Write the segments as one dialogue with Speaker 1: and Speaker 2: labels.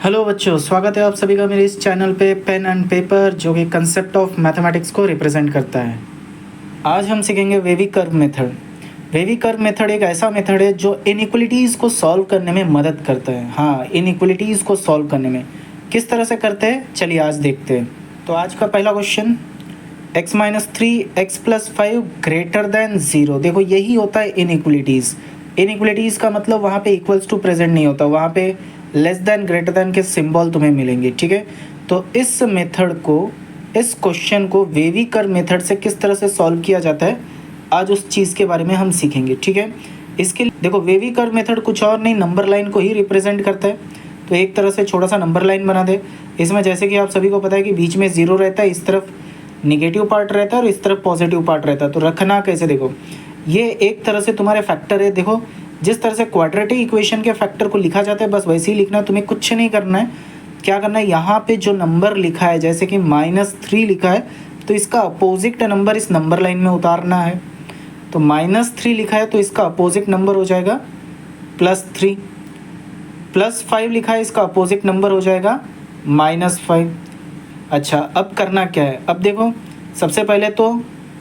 Speaker 1: Hello बच्चों, स्वागत है आप सभी का मेरे इस चैनल पे पेन एंड पेपर, जो कि कंसेप्ट ऑफ मैथमेटिक्स को रिप्रेजेंट करता है। आज हम सीखेंगे wavy curve method. Wavy curve method एक ऐसा मेथड है जो इनइक्वलिटीज़ को सॉल्व करने में मदद करता है। हाँ, इनइक्वलिटीज़ को सॉल्व करने में किस तरह से करते हैं, चलिए आज देखते हैं। तो आज का पहला question, x-3 x+5 greater than 0। देखो, यही होता है इनइक्वलिटीज़। इनइक्वलिटीज़ का मतलब वहाँ पे इक्वल्स टू प्रेजेंट नहीं होता, वहाँ पे लेस देन ग्रेटर देन के सिंबल तुम्हें मिलेंगे। ठीक है, तो इस मेथड को, इस क्वेश्चन को वेवी कर्व मेथड से किस तरह से सॉल्व किया जाता है, आज उस चीज़ के बारे में हम सीखेंगे। ठीक है, इसके लिए देखो, वेवी कर्व मेथड कुछ और नहीं, नंबर लाइन को ही रिप्रेजेंट करता है। तो एक तरह से छोटा सा नंबर लाइन बना दे। इसमें जैसे कि आप सभी को पता है कि बीच में 0 रहता है, इस तरफ निगेटिव पार्ट रहता है और इस तरफ पॉजिटिव पार्ट रहता है। तो रखना कैसे, देखो ये एक तरह से तुम्हारे फैक्टर है। देखो, जिस तरह से क्वाड्रेटिक इक्वेशन के फैक्टर को लिखा जाता है, बस वैसे ही लिखना है, तुम्हें कुछ नहीं करना है। क्या करना है, यहाँ पे जो नंबर लिखा है, जैसे कि -3 लिखा है, तो इसका अपोजिट नंबर इस नंबर लाइन में उतारना है। तो -3 लिखा है तो इसका अपोजिट नंबर हो जाएगा +3। +5 लिखा है, इसका अपोजिट नंबर हो जाएगा -5। अच्छा, अब करना क्या है, अब देखो सबसे पहले तो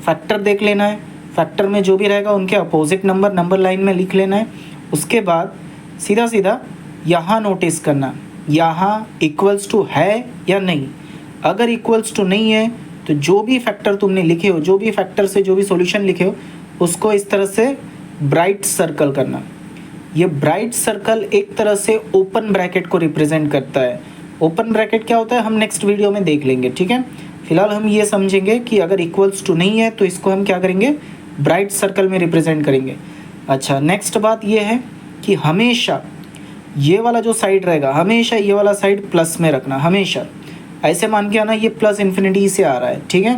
Speaker 1: फैक्टर देख लेना है। फैक्टर में जो भी रहेगा उनके अपोजिट नंबर नंबर लाइन में लिख लेना है। उसके बाद सीधा सीधा यहाँ नोटिस करना, यहाँ इक्वल्स टू है या नहीं। अगर इक्वल्स टू नहीं है तो जो भी फैक्टर तुमने लिखे हो, जो भी फैक्टर से जो भी सॉल्यूशन लिखे हो, उसको इस तरह से ब्राइट सर्कल करना। ये ब्राइट सर्कल एक तरह से ओपन ब्रैकेट को रिप्रेजेंट करता है। ओपन ब्रैकेट क्या होता है हम नेक्स्ट वीडियो में देख लेंगे। ठीक है, फिलहाल हम ये समझेंगे कि अगर इक्वल्स टू नहीं है तो इसको हम क्या करेंगे, ब्राइट सर्कल में रिप्रेजेंट करेंगे। अच्छा, नेक्स्ट बात ये है कि हमेशा ये वाला जो साइड रहेगा, हमेशा ये वाला साइड प्लस में रखना। हमेशा ऐसे मान के आना, ये प्लस इन्फिनिटी से आ रहा है। ठीक है,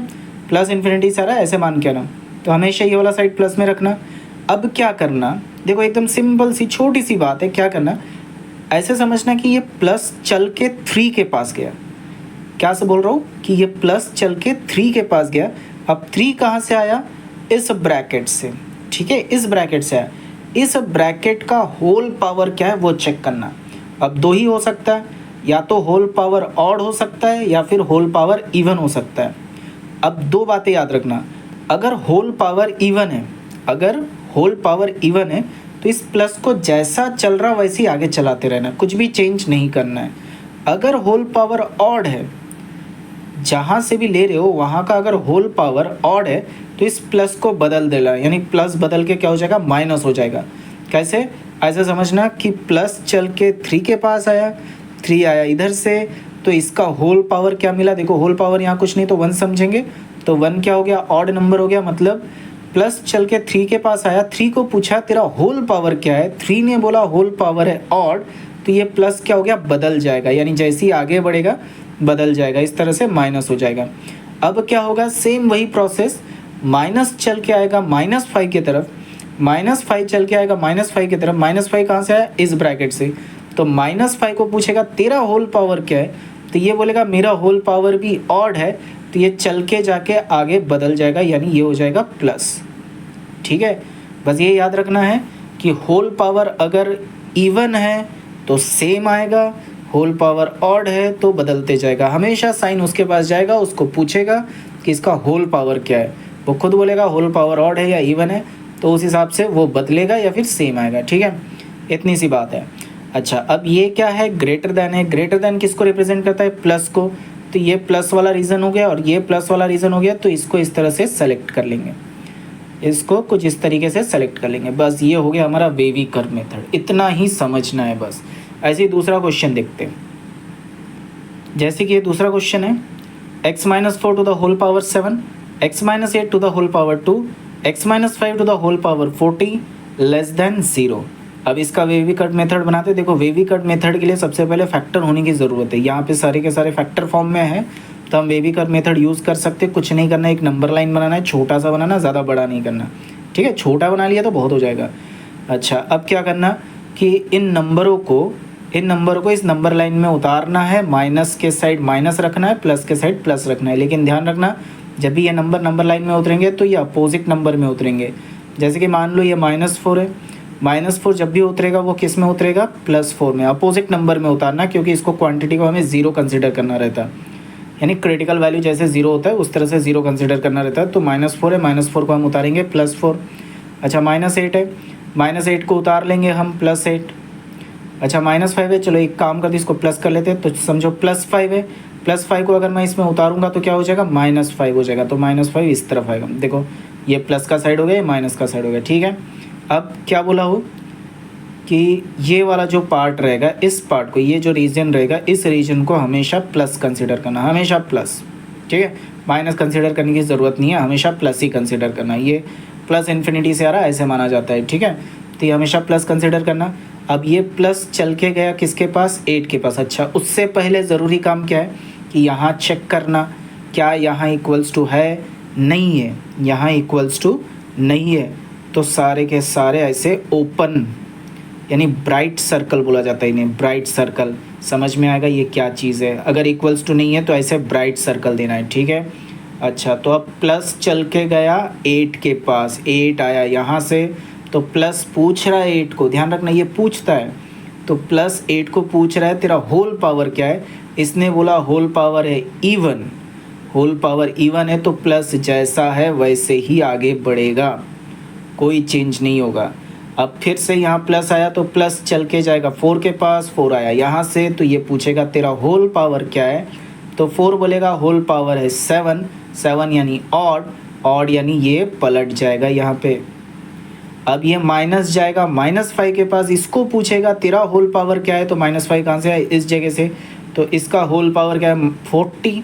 Speaker 1: प्लस इन्फिनिटी से आ रहा है, ऐसे मान के आना। तो हमेशा ये वाला साइड प्लस में रखना। अब क्या करना, देखो एकदम सिंपल सी छोटी सी बात है। क्या करना, ऐसे समझना कि ये प्लस चल के 3 के पास गया। क्या से बोल रहा हूँ कि ये प्लस चल के 3 के पास गया। अब 3 कहाँ से आया, इस ब्रैकेट से। ठीक है, इस ब्रैकेट से आया। इस ब्रैकेट का होल पावर क्या है वो चेक करना। अब दो ही हो सकता है, या तो होल पावर ऑड हो सकता है या फिर होल पावर इवन हो सकता है। अब दो बातें याद रखना, अगर होल पावर इवन है, अगर होल पावर इवन है तो इस प्लस को जैसा चल रहा वैसे ही आगे चलाते रहना, कुछ भी चेंज नहीं करना है। अगर होल पावर ऑड है, जहाँ से भी ले रहे हो वहाँ का अगर होल पावर ऑड है तो इस प्लस को बदल देना, यानी प्लस बदल के क्या हो जाएगा, माइनस हो जाएगा। कैसे, ऐसे समझना कि प्लस चल के 3 के पास आया, 3 आया इधर से, तो इसका होल पावर क्या मिला। देखो होल पावर यहाँ कुछ नहीं तो 1 समझेंगे, तो 1 क्या हो गया, ऑड नंबर हो गया। मतलब प्लस चल के 3 के पास आया, 3 को पूछा तेरा होल पावर क्या है, 3 ने बोला होल पावर है ऑड, तो ये प्लस क्या हो गया, बदल जाएगा, यानी जैसे ही आगे बढ़ेगा बदल जाएगा, इस तरह से माइनस हो जाएगा। अब क्या होगा, सेम वही प्रोसेस, माइनस चल के आएगा -5 की तरफ, -5 चल के आएगा -5 की तरफ। -5 कहाँ से आया, इस ब्रैकेट से। तो -5 को पूछेगा तेरा होल पावर क्या है, तो ये बोलेगा मेरा होल पावर भी ऑड है, तो ये चल के जाके आगे बदल जाएगा, यानी ये हो जाएगा प्लस। ठीक है, बस ये याद रखना है कि होल पावर अगर इवन है तो सेम आएगा, होल पावर ऑड है तो बदलते जाएगा। हमेशा साइन उसके पास जाएगा, उसको पूछेगा कि इसका होल पावर क्या है, वो खुद बोलेगा होल पावर ऑड है या इवन है, तो उस हिसाब से वो बदलेगा या फिर सेम आएगा। ठीक है, इतनी सी बात है। अच्छा, अब ये क्या है, ग्रेटर दैन है। ग्रेटर दैन किसको रिप्रेजेंट करता है, प्लस को। तो ये प्लस वाला रीज़न हो गया और ये प्लस वाला रीज़न हो गया, तो इसको इस तरह से सेलेक्ट कर लेंगे, इसको कुछ इस तरीके से सेलेक्ट कर लेंगे। बस ये हो गया हमारा वेवी कर्व मेथड, इतना ही समझना है बस। ऐसे ही दूसरा क्वेश्चन देखते हैं। जैसे कि ये दूसरा क्वेश्चन है, x-4 to the whole power 7, x-8 to the whole power 2, x-5 to the whole power 40 less than 0। अब इसका वेवी कट मेथड बनाते हैं। देखो वेवी कट मेथड के लिए सबसे पहले फैक्टर होने की ज़रूरत है। यहाँ पे सारे के सारे फैक्टर फॉर्म में है, तो हम वेवी कट मेथड यूज़ कर सकते हैं। कुछ नहीं करना है, एक नंबर लाइन बनाना है, छोटा सा बनाना, ज़्यादा बड़ा नहीं करना। ठीक है, छोटा बना लिया तो बहुत हो जाएगा। अच्छा, अब क्या करना कि इन नंबरों को इस नंबर लाइन में उतारना है। माइनस के साइड माइनस रखना है, प्लस के साइड प्लस रखना है। लेकिन ध्यान रखना, जब भी ये नंबर लाइन में उतरेंगे तो ये अपोजिट नंबर में उतरेंगे। जैसे कि मान लो ये -4 है, -4 जब भी उतरेगा वो किस में उतरेगा, +4 में, अपोजिट नंबर में उतारना, क्योंकि इसको क्वांटिटी को हमें 0 कंसिडर करना रहता है, यानी क्रिटिकल वैल्यू जैसे 0 होता है उस तरह से 0 कंसिडर करना रहता है। तो -4 है, -4 को हम उतारेंगे +4। अच्छा -8 है, -8 को उतार लेंगे हम +8। अच्छा -5 है, चलो एक काम कर दो, इसको प्लस कर लेते हैं, तो समझो +5 है, +5 को अगर मैं इसमें उतारूंगा तो क्या हो जाएगा, -5 हो जाएगा। तो -5 इस तरफ आएगा, देखो ये प्लस का साइड हो गया, ये माइनस का साइड हो गया, ठीक है। अब क्या बोला हो कि ये वाला जो पार्ट रहेगा, इस पार्ट को, ये जो रीजन रहेगा, इस रीजन को हमेशा प्लस कंसिडर करना, हमेशा प्लस, ठीक है। माइनस कंसिडर करने की ज़रूरत नहीं है, हमेशा प्लस ही कंसिडर करना। ये प्लस इन्फिनिटी से आ रहा है, ऐसे माना जाता है, ठीक है। तो ये हमेशा प्लस कंसिडर करना। अब ये प्लस चल के गया किसके पास, 8 के पास। अच्छा, उससे पहले ज़रूरी काम क्या है कि यहाँ चेक करना, क्या यहाँ इक्वल्स टू है, नहीं है, यहाँ इक्वल्स टू नहीं है, तो सारे के सारे ऐसे ओपन, यानी ब्राइट सर्कल बोला जाता है इन्हें, ब्राइट सर्कल। समझ में आएगा ये क्या चीज़ है। अगर इक्वल्स टू नहीं है तो ऐसे ब्राइट सर्कल देना है, ठीक है। अच्छा, तो अब प्लस चल के गया 8 के पास, 8 आया यहाँ से, तो प्लस पूछ रहा है 8 को, ध्यान रखना ये पूछता है, तो +8 को पूछ रहा है तेरा होल पावर क्या है। इसने बोला होल पावर है इवन, होल पावर इवन है, तो प्लस जैसा है वैसे ही आगे बढ़ेगा, कोई चेंज नहीं होगा। अब फिर से यहाँ प्लस आया तो प्लस चल के जाएगा 4 के पास, 4 आया यहाँ से, तो ये पूछेगा तेरा होल पावर क्या है, तो 4 बोलेगा होल पावर है 7, 7 यानी ऑड, ऑड यानी ये पलट जाएगा यहाँ पे। अब ये माइनस जाएगा -5 के पास, इसको पूछेगा तेरा होल पावर क्या है, तो -5 कहाँ से आया, इस जगह से, तो इसका होल पावर क्या है 40।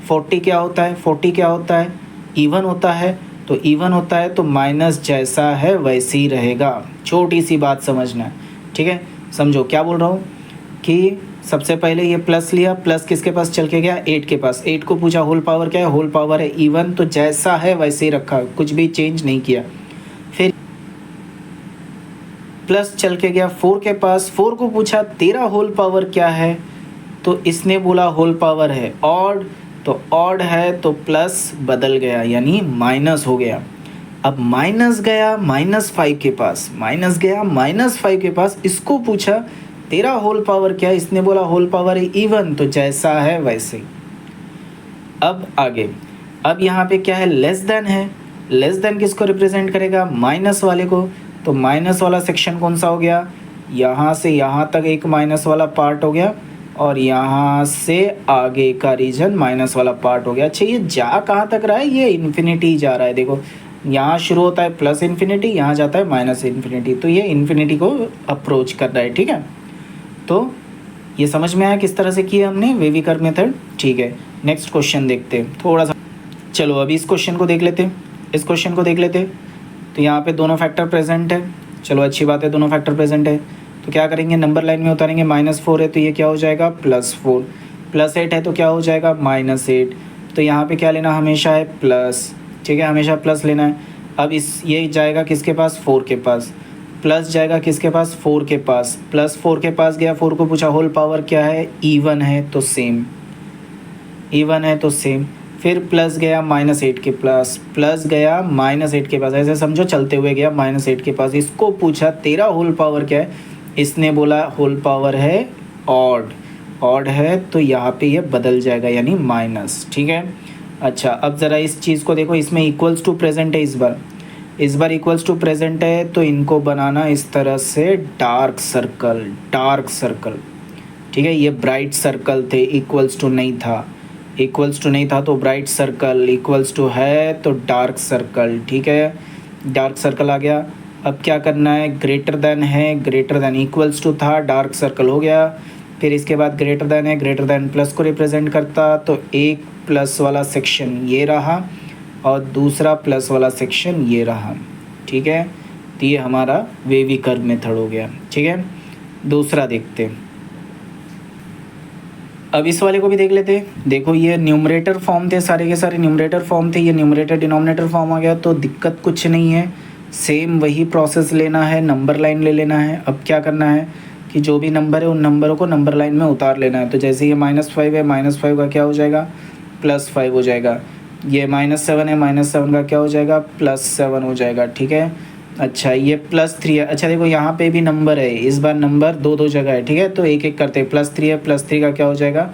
Speaker 1: 40 क्या होता है, 40 क्या होता है, इवन होता है, तो इवन होता है तो माइनस जैसा है वैसे ही रहेगा। छोटी सी बात समझना है, ठीक है। समझो क्या बोल रहा हूँ कि सबसे पहले ये प्लस लिया, प्लस किसके पास चल के गया, 8 के पास, 8 को पूछा होल पावर क्या है, होल पावर है इवन, तो जैसा है वैसे ही रखा, कुछ भी चेंज नहीं किया। फिर प्लस चल के गया 4 के पास, 4 को पूछा तेरा होल पावर क्या है, तो इसने बोला होल पावर है ऑड, तो ऑड है तो प्लस बदल गया यानी माइनस हो गया। अब माइनस गया -5 के पास, माइनस गया -5 के पास, इसको पूछा तेरा होल पावर क्या है, इसने बोला होल पावर है इवन, तो जैसा है वैसे। अब आगे, अब यहाँ पे क्या है, लेस देन है, लेस देन किसको रिप्रेजेंट करेगा, माइनस वाले को, तो माइनस वाला सेक्शन कौन सा हो गया, यहाँ से यहाँ तक एक माइनस वाला पार्ट हो गया, और यहाँ से आगे का रीजन माइनस वाला पार्ट हो गया। अच्छा, ये जा कहाँ तक रहा है, ये इन्फिनिटी जा रहा है, देखो यहाँ शुरू होता है प्लस इन्फिनिटी, यहाँ जाता है माइनस इन्फिनिटी, तो ये इन्फिनिटी को अप्रोच कर रहा है, ठीक है। तो ये समझ में आया किस तरह से किया हमने वेवी कर्व मेथड, ठीक है। नेक्स्ट क्वेश्चन देखते हैं थोड़ा सा, चलो अभी इस क्वेश्चन को देख लेते हैं, इस क्वेश्चन को देख लेते हैं। तो यहाँ पे दोनों फैक्टर प्रेजेंट है, चलो अच्छी बात है, दोनों फैक्टर प्रेजेंट है, तो क्या करेंगे, नंबर लाइन में उतारेंगे, -4 है तो ये क्या हो जाएगा +4, +8 है तो क्या हो जाएगा -8, तो यहाँ पे क्या लेना हमेशा है प्लस, ठीक है, हमेशा प्लस लेना है। अब इस ये जाएगा किसके पास, 4 के पास, प्लस जाएगा किसके पास, 4 के पास, +4 के पास गया, 4 को पूछा होल पावर क्या है, इवन है तो सेम, इवन है तो सेम। फिर प्लस गया -8 के पास, प्लस गया -8 के पास, ऐसे समझो चलते हुए गया -8 के पास, इसको पूछा तेरा होल पावर क्या है, इसने बोला होल पावर है ऑड, ऑड है तो यहाँ पे ये बदल जाएगा यानी माइनस, ठीक है। अच्छा, अब ज़रा इस चीज़ को देखो, इसमें इक्वल्स टू प्रेजेंट है, इस बार इक्वल्स टू प्रेजेंट है, तो इनको बनाना इस तरह से डार्क सर्कल, डार्क सर्कल, ठीक है। ये ब्राइट सर्कल थे, इक्वल्स टू नहीं था, इक्वल्स टू नहीं था तो ब्राइट सर्कल, इक्वल्स टू है तो डार्क सर्कल, ठीक है, डार्क सर्कल आ गया। अब क्या करना है, ग्रेटर देन है, ग्रेटर देन, इक्वल्स टू था, डार्क सर्कल हो गया, फिर इसके बाद ग्रेटर देन है, ग्रेटर देन प्लस को रिप्रेजेंट करता, तो एक प्लस वाला सेक्शन ये रहा और दूसरा प्लस वाला सेक्शन ये रहा, ठीक है। तो ये हमारा वेवी कर्व मेथड हो गया, ठीक है। दूसरा देखते हैं, अब इस वाले को भी देख लेते हैं। देखो ये न्यूमरेटर फॉर्म थे, सारे के सारे न्यूमरेटर फॉर्म थे, ये न्यूमरेटर डिनोमिनेटर फॉर्म आ गया, तो दिक्कत कुछ नहीं है, सेम वही प्रोसेस लेना है, नंबर लाइन ले लेना है। अब क्या करना है कि जो भी नंबर है उन नंबरों को नंबर लाइन में उतार लेना है। तो जैसे ये -5 है, -5 का क्या हो जाएगा, +5 हो जाएगा। ये -7 है, -7 का क्या हो जाएगा, +7 हो जाएगा, ठीक है। अच्छा ये +3 है। अच्छा देखो यहाँ पे भी नंबर है, इस बार नंबर दो दो जगह है, ठीक है, तो एक एक करते हैं। +3 है, +3 का क्या हो जाएगा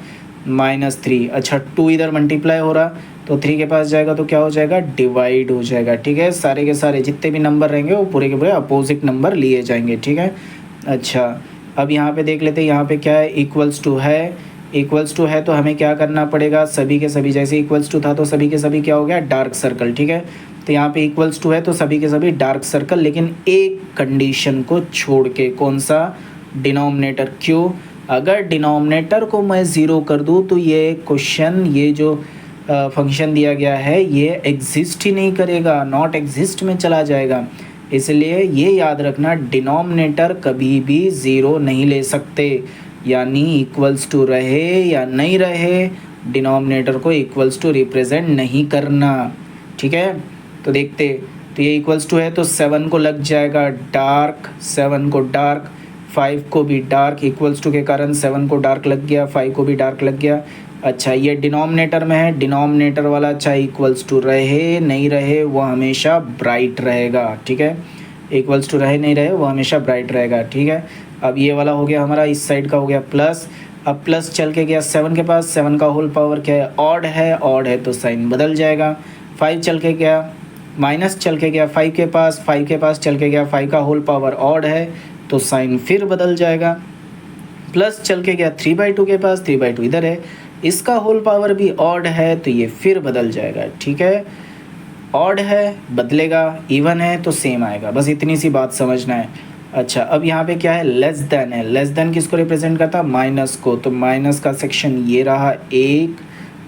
Speaker 1: -3। अच्छा 2 इधर मल्टीप्लाई हो रहा तो 3 के पास जाएगा तो क्या हो जाएगा डिवाइड हो जाएगा, ठीक है। सारे के सारे जितने भी नंबर रहेंगे वो पूरे के पूरे अपोजिट नंबर लिए जाएंगे, ठीक है। अच्छा अब यहाँ पे देख लेते हैं, यहाँ पे क्या है इक्वल्स टू है, इक्वल्स टू है तो हमें क्या करना पड़ेगा, सभी के सभी जैसे इक्वल्स टू था तो सभी के सभी क्या हो गया डार्क सर्कल, ठीक है। तो यहाँ पे इक्वल्स टू है तो सभी के सभी डार्क सर्कल, लेकिन एक कंडीशन को छोड़ के, कौन सा, डिनोमिनेटर। क्यों, अगर डिनोमिनेटर को मैं ज़ीरो कर दूँ तो ये क्वेश्चन, ये जो फंक्शन दिया गया है ये एग्जिस्ट ही नहीं करेगा, नॉट एग्जिस्ट में चला जाएगा। इसलिए ये याद रखना डिनोमिनेटर कभी भी ज़ीरो नहीं ले सकते, यानी इक्वल्स टू रहे या नहीं रहे डिनोमिनेटर को इक्वल्स टू रिप्रेजेंट नहीं करना, ठीक है। तो देखते, तो ये इक्वल्स टू है तो 7 को लग जाएगा डार्क, 7 को डार्क, 5 को भी डार्क, इक्वल्स टू के कारण 7 को डार्क लग गया, 5 को भी डार्क लग गया। अच्छा ये डिनोमिनेटर में है, डिनोमिनेटर वाला चाहे इक्वल्स टू रहे नहीं रहे वो हमेशा ब्राइट रहेगा, ठीक है। इक्वल्स टू रहे नहीं रहे वो हमेशा ब्राइट रहेगा, ठीक है। अब ये वाला हो गया हमारा, इस साइड का हो गया प्लस। अब प्लस चल के गया 7 के पास, 7 का होल पावर क्या है ऑड है, ऑड है तो साइन बदल जाएगा। 5 चल के गया, माइनस चल के गया 5 के पास, 5 के पास चल के गया, 5 का होल पावर ऑड है तो साइन फिर बदल जाएगा। प्लस चल के गया 3/2 के पास, 3/2 इधर है, इसका होल पावर भी ऑड है तो ये फिर बदल जाएगा, ठीक है। ऑड है बदलेगा, इवन है तो सेम आएगा, बस इतनी सी बात समझना है। अच्छा अब यहाँ पे क्या है, लेस देन है, लेस देन किसको रिप्रेजेंट करता है, माइनस को, तो माइनस का सेक्शन ये रहा एक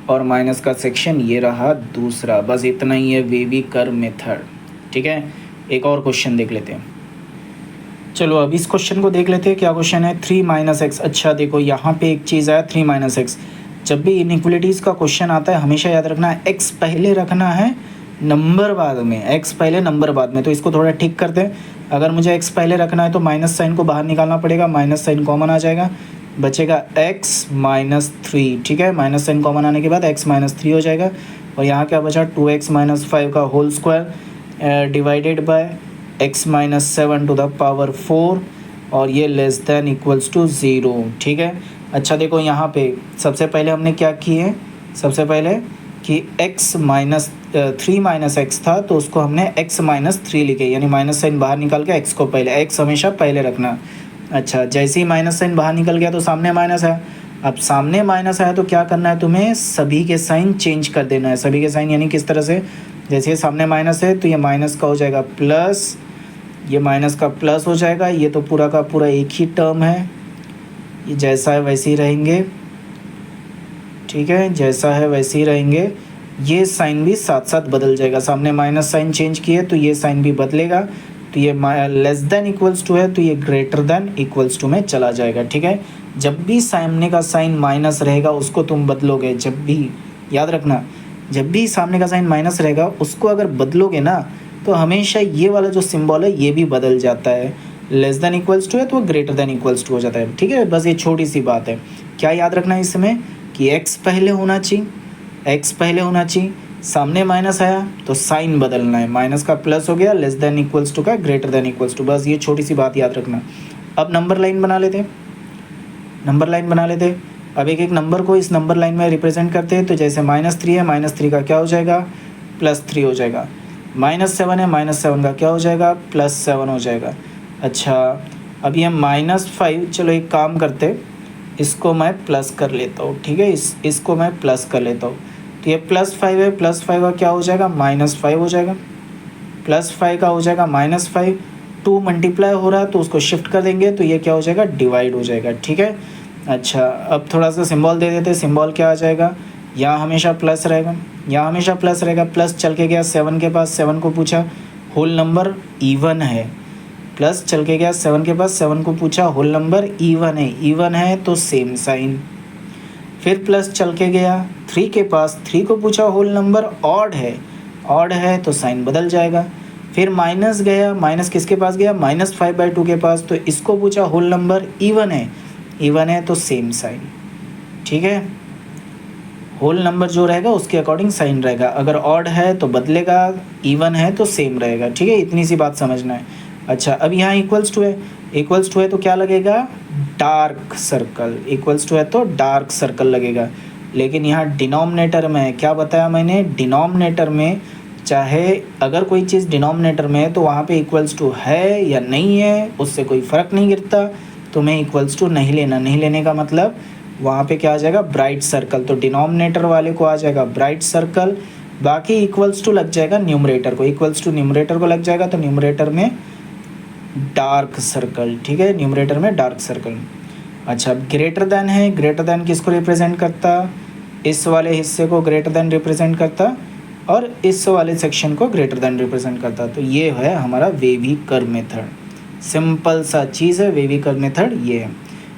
Speaker 1: और माइनस का सेक्शन ये रहा दूसरा, बस इतना ही है वेवी कर्व मेथड, ठीक है। एक और क्वेश्चन देख लेते हैं, चलो अब इस क्वेश्चन को देख लेते हैं। क्या क्वेश्चन है, 3 - x। अच्छा देखो यहाँ पे एक चीज़ है 3 - x, जब भी इनइक्वलिटीज़ का क्वेश्चन आता है हमेशा याद रखना है x पहले रखना है नंबर बाद में, x पहले नंबर बाद में। तो इसको थोड़ा ठीक करते हैं, अगर मुझे x पहले रखना है तो माइनस साइन को बाहर निकालना पड़ेगा, माइनस साइन कॉमन आ जाएगा, बचेगा x - 3, ठीक है। माइनस साइन कॉमन आने के बाद x - 3 हो जाएगा और यहाँ क्या बचा 2x - 5 का whole square divided by x - 7 to the power 4 और ये लेस देन इक्वल्स टू 0, ठीक है। अच्छा देखो यहाँ पे सबसे पहले हमने क्या किए, सबसे पहले कि x - 3 - x था तो उसको हमने x - 3 लिखे, यानी माइनस साइन बाहर निकाल के x को पहले, x हमेशा पहले रखना। अच्छा जैसे ही माइनस साइन बाहर निकल गया तो सामने माइनस है, अब सामने माइनस आया तो क्या करना है तुम्हें, सभी के साइन चेंज कर देना है। सभी के साइन यानी किस तरह से, जैसे सामने माइनस है तो ये माइनस का हो जाएगा प्लस, ये माइनस का प्लस हो जाएगा, ये तो पूरा का पूरा एक ही टर्म है, ये जैसा है वैसे ही रहेंगे, ठीक है, जैसा है वैसे ही रहेंगे। ये साइन भी साथ साथ बदल जाएगा, सामने माइनस साइन चेंज किए तो ये साइन भी बदलेगा, तो ये लेस देन इक्वल्स टू है तो ये ग्रेटर देन इक्वल्स टू में चला जाएगा, ठीक है। जब भी सामने का साइन माइनस रहेगा उसको तुम बदलोगे, जब भी याद रखना, जब भी सामने का साइन माइनस रहेगा उसको अगर बदलोगे ना तो हमेशा ये वाला जो सिंबल है ये भी बदल जाता है, लेस देन इक्वल्स टू है तो ग्रेटर देन इक्वल्स टू हो जाता है, ठीक है। बस ये छोटी सी बात है, क्या याद रखना है इसमें कि x पहले होना चाहिए, x पहले होना चाहिए, सामने माइनस आया तो साइन बदलना है, माइनस का प्लस हो गया, लेस देन इक्वल्स टू का ग्रेटर देन इक्वल्स टू, बस ये छोटी सी बात याद रखना। अब नंबर लाइन बना लेते हैं, नंबर लाइन बना लेते हैं। अब एक एक नंबर को इस नंबर लाइन में रिप्रेजेंट करते हैं, तो जैसे -3 है, -3 का क्या हो जाएगा +3 हो जाएगा, -7 है, -7 का क्या हो जाएगा +7 हो जाएगा। अच्छा अब ये -5, चलो एक काम करते, इसको मैं प्लस कर लेता हूँ, ठीक है, इसको मैं प्लस कर लेता हूँ, तो ये +5 है, +5 का क्या हो जाएगा -5 हो जाएगा, +5 का हो जाएगा -5, 2 मल्टीप्लाई हो रहा है तो उसको शिफ्ट कर देंगे तो ये क्या हो जाएगा डिवाइड हो जाएगा, ठीक है। अच्छा अब थोड़ा सा सिंबल दे देते, सिंबल क्या आ जाएगा, यहाँ हमेशा प्लस रहेगा, यहाँ हमेशा प्लस रहेगा, प्लस चल के गया 7 के पास, 7 को पूछा होल नंबर इवन है, प्लस चल के गया 7 के पास, 7 को पूछा होल नंबर इवन है, इवन है तो सेम साइन। फिर प्लस चल के गया 3 के पास, 3 को पूछा होल नंबर ऑड है, ऑड है तो साइन बदल जाएगा। फिर माइनस गया, माइनस किसके पास गया -5/2 के पास, तो इसको पूछा होल नंबर इवन है, इवन है तो सेम साइन, ठीक है। होल नंबर जो रहेगा उसके अकॉर्डिंग साइन रहेगा, अगर ऑड है तो बदलेगा, इवन है तो सेम रहेगा, ठीक है, इतनी सी बात समझना है। अच्छा, अब यहाँ इक्वल्स टू है, इक्वल्स टू है तो क्या लगेगा, डार्क सर्कल, इक्वल्स टू है तो डार्क सर्कल लगेगा। लेकिन यहाँ डिनोमिनेटर में क्या बताया मैंने, डिनोमिनेटर में चाहे अगर कोई चीज़ डिनोमिनेटर में है तो वहाँ पे इक्वल्स टू है या नहीं है उससे कोई फ़र्क नहीं गिरता, तुम्हें इक्वल्स टू नहीं लेना। नहीं लेने का मतलब वहाँ पे क्या आ जाएगा, ब्राइट सर्कल, तो डिनोमिनेटर वाले को आ जाएगा ब्राइट सर्कल, बाकी इक्वल्स टू लग जाएगा न्यूमरेटर को, इक्वल्स टू न्यूमरेटर को लग जाएगा तो न्यूमरेटर में डार्क सर्कल, ठीक है, न्यूमरेटर में डार्क सर्कल। अच्छा, ग्रेटर देन है, ग्रेटर देन किसको रिप्रेजेंट करता, इस वाले हिस्से को ग्रेटर देन रिप्रेजेंट करता और इस वाले सेक्शन को ग्रेटर देन रिप्रेजेंट करता। तो ये है हमारा वेवी कर्व मेथड, सिंपल सा चीज़ है वेवी कर्व मेथड ये है।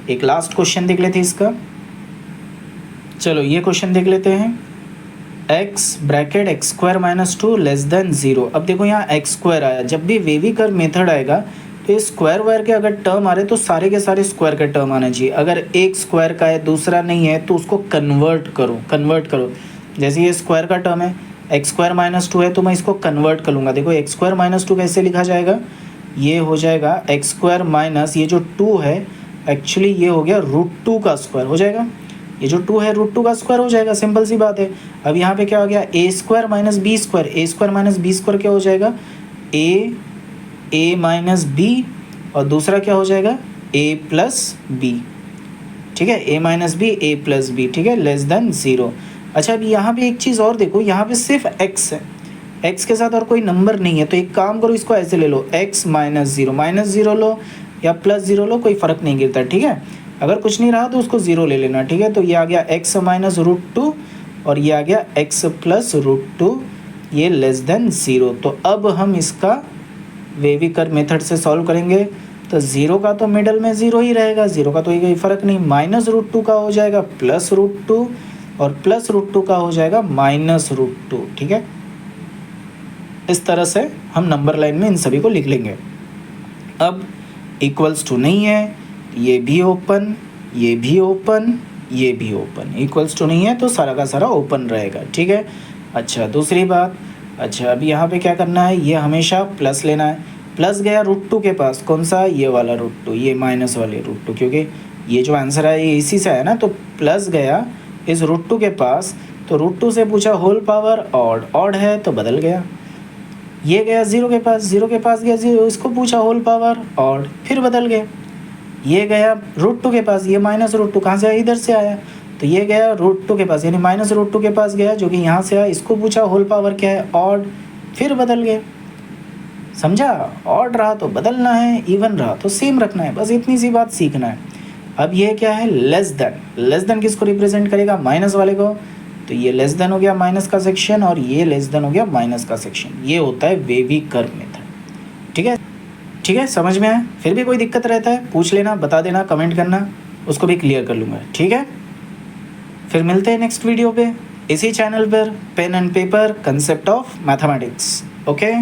Speaker 1: एक लास्ट क्वेश्चन देख लेते हैं इसका, चलो ये क्वेश्चन देख लेते हैं, x bracket x square minus 2 less than 0। अब देखो यहाँ एक्स स्क्वायर आया, जब भी वेवी कर्व मेथड आएगा तो ये स्क्वायर वायर के अगर टर्म आ रहे तो सारे के सारे स्क्वायर का टर्म आना चाहिए, अगर एक स्क्वायर का है दूसरा नहीं है तो उसको कन्वर्ट करो, कन्वर्ट करो। जैसे ये स्क्वायर का टर्म है एक्स स्क्वायर माइनस 2 है तो मैं इसको कन्वर्ट कर लूँगा। देखो एक्स स्क्वायर माइनस 2 कैसे लिखा जाएगा, ये हो जाएगा एक्स स्क्वायर माइनस ये जो 2 है एक्चुअली ये हो गया √2 का स्क्वायर हो जाएगा, ये जो 2 है √2 का स्क्वायर हो जाएगा, सिंपल सी बात है। अब यहाँ पे क्या हो गया, ए स्क्वायर माइनस बी स्क्वायर, ए स्क्वायर माइनस बी स्क्वायर क्या हो जाएगा, ए माइनस बी, और दूसरा क्या हो जाएगा ए प्लस बी, ठीक है, ए माइनस बी ए प्लस बी, ठीक है, लेस देन 0। अच्छा, अब यहाँ पे एक चीज़ और देखो, यहाँ पे सिर्फ एक्स है, एक्स के साथ और कोई नंबर नहीं है, तो एक काम करो इसको ऐसे ले लो, एक्स माइनस 0 लो या प्लस 0 लो, कोई फ़र्क नहीं गिरता, ठीक है। अगर कुछ नहीं रहा तो उसको 0 ले लेना, ठीक है। तो ये आ गया x माइनस √2 और ये आ गया x प्लस √2, ये लेस देन 0। तो अब हम इसका वेवी कर्व मेथड से सॉल्व करेंगे, तो 0 का तो मिडल में 0 ही रहेगा, 0 का तो कोई फ़र्क नहीं, माइनस √2 का हो जाएगा प्लस √2 और प्लस √2 का हो जाएगा माइनस √2, ठीक है। इस तरह से हम नंबर लाइन में इन सभी को लिख लेंगे। अब इक्वल्स टू नहीं है, ये भी ओपन, ये भी ओपन, ये भी ओपन, इक्वल्स टू नहीं है तो सारा का सारा ओपन रहेगा, ठीक है। अच्छा, दूसरी बात, अच्छा अब यहाँ पे क्या करना है, ये हमेशा प्लस लेना है, प्लस गया √2 के पास, कौन सा, ये वाला √2, ये माइनस वाले √2, क्योंकि ये जो आंसर है ये इसी से आया ना, तो प्लस गया इस √2 के पास, तो √2 से पूछा होल पावर ऑड, ऑड है तो बदल गया, ये गया 0 के पास, 0 के पास गया 0, इसको पूछा होल पावर ऑड, फिर बदल गया, ये गया √2 के पास, ये माइनस √2 कहाँ से आया, इधर से आया, तो ये गया √2 के पास, यानी माइनस √2 के पास गया जो कि यहाँ से आया, इसको पूछा होल पावर क्या है, ऑड, फिर बदल गया, समझा। ऑड रहा तो बदलना है, इवन रहा तो सेम रखना है, बस इतनी सी बात सीखना है। अब ये क्या है, लेस देन, लेस देन किसको रिप्रेजेंट करेगा, माइनस वाले को, तो ये लेस देन हो गया माइनस का सेक्शन और ये लेस देन हो गया माइनस का सेक्शन, ये होता है वेवी कर्व मेथड, ठीक है। ठीक है, समझ में आया, फिर भी कोई दिक्कत रहता है पूछ लेना, बता देना, कमेंट करना, उसको भी क्लियर कर लूँगा, ठीक है। फिर मिलते हैं नेक्स्ट वीडियो पे इसी चैनल पर, pen and paper concept of mathematics, okay.